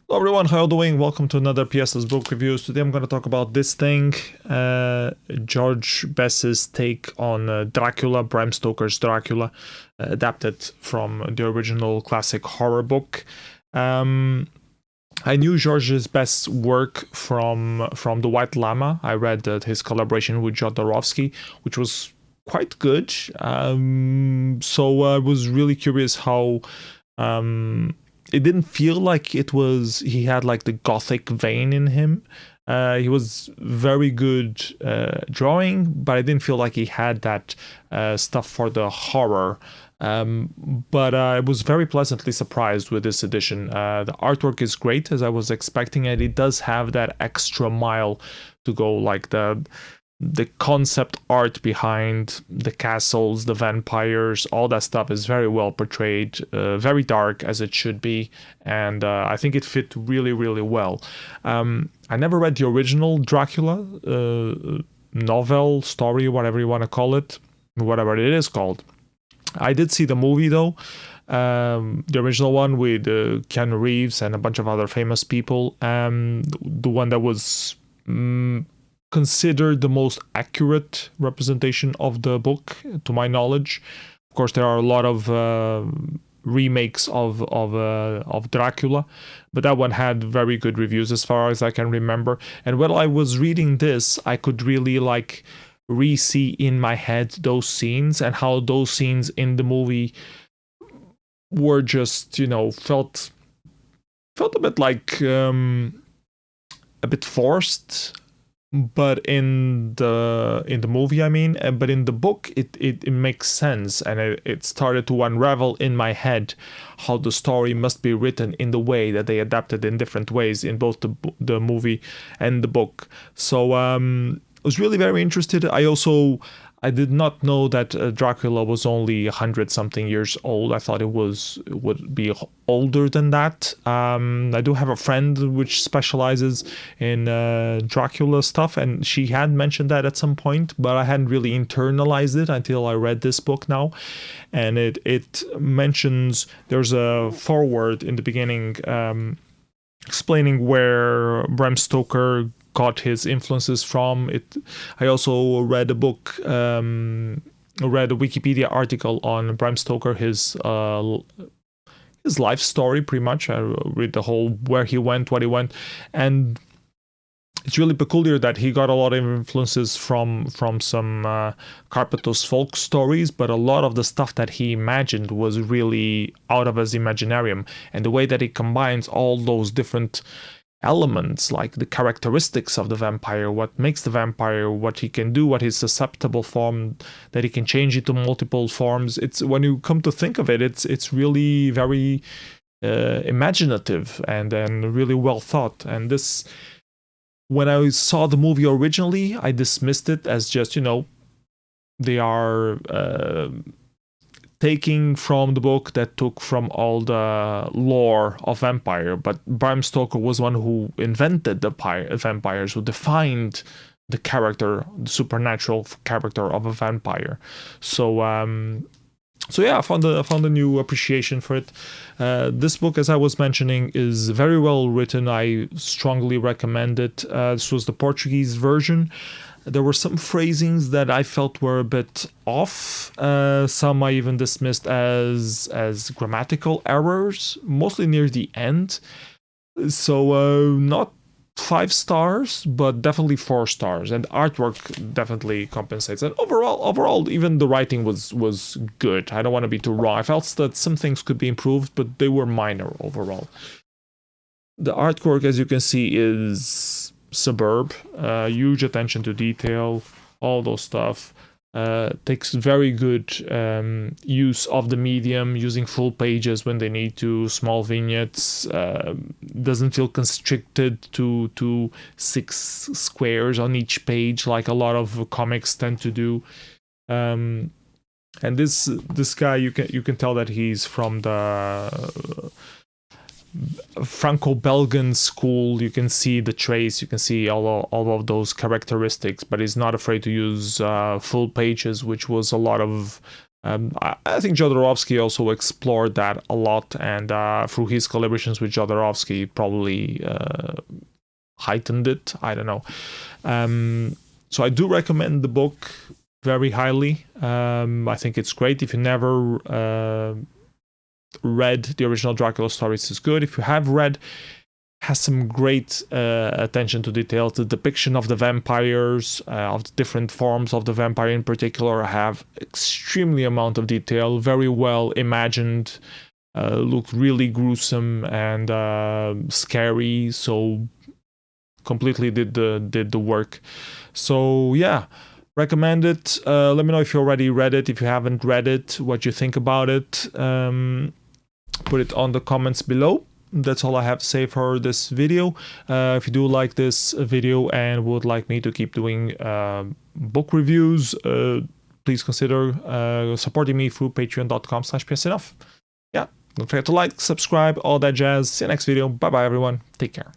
Hello everyone, how are you doing? Welcome to another PS's book reviews. Today I'm going to talk about This Thing, George Bess's take on Dracula, Bram Stoker's Dracula, adapted from the original classic horror book. I knew George's Best's work from The White Llama. I read his collaboration with Jodorowsky, which was quite good. So I was really curious how it didn't feel like he had like the gothic vein in him. He was very good drawing, but I didn't feel like he had that stuff for the horror. But I was very pleasantly surprised with this edition. The artwork is great, as I was expecting it. It does have that extra mile to go, like the concept art behind the castles, the vampires, all that stuff is very well portrayed, very dark as it should be, and I think it fit really, really well. I never read the original Dracula novel, story, whatever you want to call it, whatever it is called. I did see the movie though, the original one with Keanu Reeves and a bunch of other famous people. The one that was considered the most accurate representation of the book, to my knowledge. Of course, there are a lot of remakes of Dracula, but that one had very good reviews as far as I can remember. And while I was reading this, I could really like re-see in my head those scenes and how those scenes in the movie were just, felt a bit like a bit forced. But in the movie, I mean, but in the book, it makes sense, and it started to unravel in my head how the story must be written in the way that they adapted in different ways in both the movie and the book. So I was really very interested. I did not know that Dracula was only 100-something years old. I thought it would be older than that. I do have a friend which specializes in Dracula stuff, and she had mentioned that at some point, but I hadn't really internalized it until I read this book now. And it mentions, there's a foreword in the beginning explaining where Bram Stoker got his influences from it. I also read a book, read a Wikipedia article on Bram Stoker, his life story, pretty much. I read the whole where he went, what he went, and it's really peculiar that he got a lot of influences from some Carpenter's folk stories, but a lot of the stuff that he imagined was really out of his imaginarium, and the way that he combines all those different elements, like the characteristics of the vampire, what makes the vampire, what he can do, what his susceptible form, that he can change into multiple forms. It's, when you come to think of it, it's really very imaginative and really well thought. And this, when I saw the movie originally, I dismissed it as just, they are taking from the book that took from all the lore of vampire, but Bram Stoker was one who invented the vampires, who defined the character, the supernatural character of a vampire. So yeah, I found a new appreciation for it. This book, as I was mentioning, is very well written. I strongly recommend it. This was the Portuguese version. There were some phrasings that I felt were a bit off. Some I even dismissed as grammatical errors, mostly near the end. So not 5 stars, but definitely 4 stars. And artwork definitely compensates. And overall, even the writing was good. I don't want to be too wrong. I felt that some things could be improved, but they were minor overall. The artwork, as you can see, is superb. Huge attention to detail, all those stuff. Takes very good use of the medium, using full pages when they need to, small vignettes. Doesn't feel constricted to 6 squares on each page like a lot of comics tend to do. And this guy, you can tell that he's from the Franco-Belgian school. You can see the trace, you can see all of those characteristics, but he's not afraid to use full pages, which was a lot of I think Jodorowsky also explored that a lot, and through his collaborations with Jodorowsky, probably heightened it. I don't know. So I do recommend the book very highly. I think it's great. If you never read the original Dracula stories, it's good. If you have read, has some great attention to detail. The depiction of the vampires, of the different forms of the vampire in particular, have extremely amount of detail, very well imagined, looked really gruesome and scary, so completely did the work. So yeah, recommend it. Let me know if you already read it. If you haven't read it, what you think about it. Put it on the comments below. That's all I have to say for this video. If you do like this video and would like me to keep doing book reviews, please consider supporting me through patreon.com/psenough. Yeah, don't forget to like, subscribe, all that jazz. See you next video. Bye bye everyone. Take care.